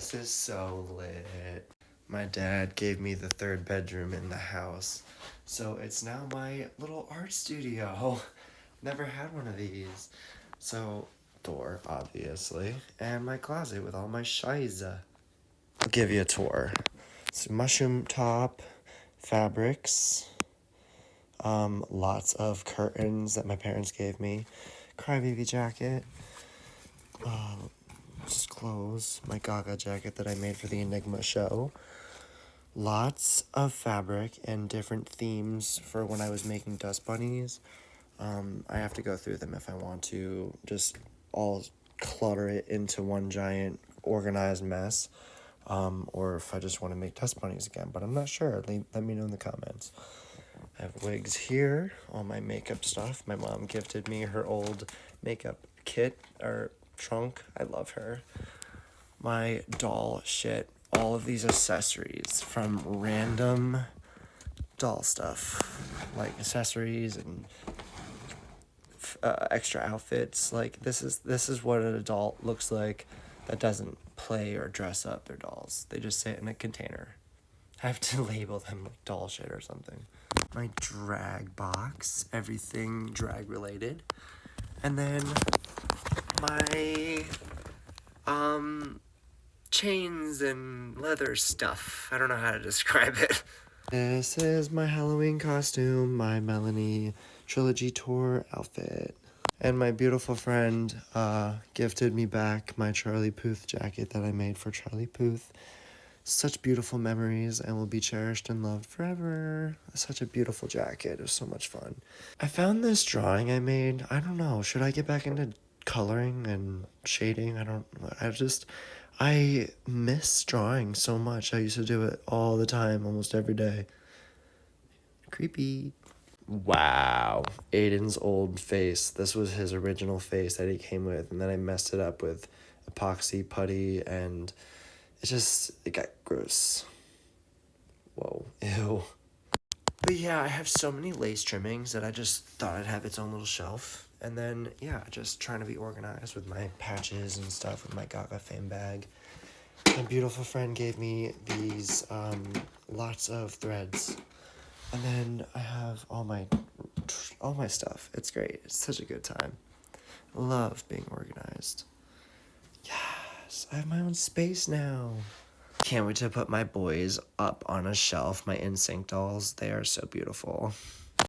This is so lit. My dad gave me the third bedroom in the house, so it's now my little art studio. Never had one of these. So, door, obviously, and my closet with all my shiza. I'll give you a tour. So, mushroom top, fabrics, lots of curtains that my parents gave me, crybaby jacket, just clothes, my Gaga jacket that I made for the Enigma show. Lots of fabric and different themes for when I was making dust bunnies. I have to go through them if I want to just all clutter it into one giant organized mess. Or if I just want to make dust bunnies again, but I'm not sure. Let me know in the comments. I have wigs here, all my makeup stuff. My mom gifted me her old makeup kit or trunk. I love her. My doll shit. All of these accessories from random doll stuff, like accessories and extra outfits. Like this is what an adult looks like that doesn't play or dress up their dolls. They just sit in a container. I have to label them like doll shit or something. My drag box, everything drag related. And then my chains and leather stuff. I don't know how to describe it. This is my Halloween costume, my Melanie Trilogy Tour outfit. And my beautiful friend gifted me back my Charlie Puth jacket that I made for Charlie Puth. Such beautiful memories and will be cherished and loved forever. Such a beautiful jacket. It was so much fun. I found this drawing I made. I don't know. Should I get back into coloring and shading? I miss drawing so much. I used to do it all the time, almost every day. Creepy. Wow. Aiden's old face. This was his original face that he came with, and then I messed it up with epoxy putty, and it got gross. Whoa. Ew. But yeah, I have so many lace trimmings that I just thought I'd have its own little shelf. And then, yeah, just trying to be organized with my patches and stuff with my Gaga fame bag. My beautiful friend gave me these lots of threads. And then I have all my stuff. It's great. It's such a good time. Love being organized. Yes, I have my own space now. Can't wait to put my boys up on a shelf, my NSYNC dolls. They are so beautiful.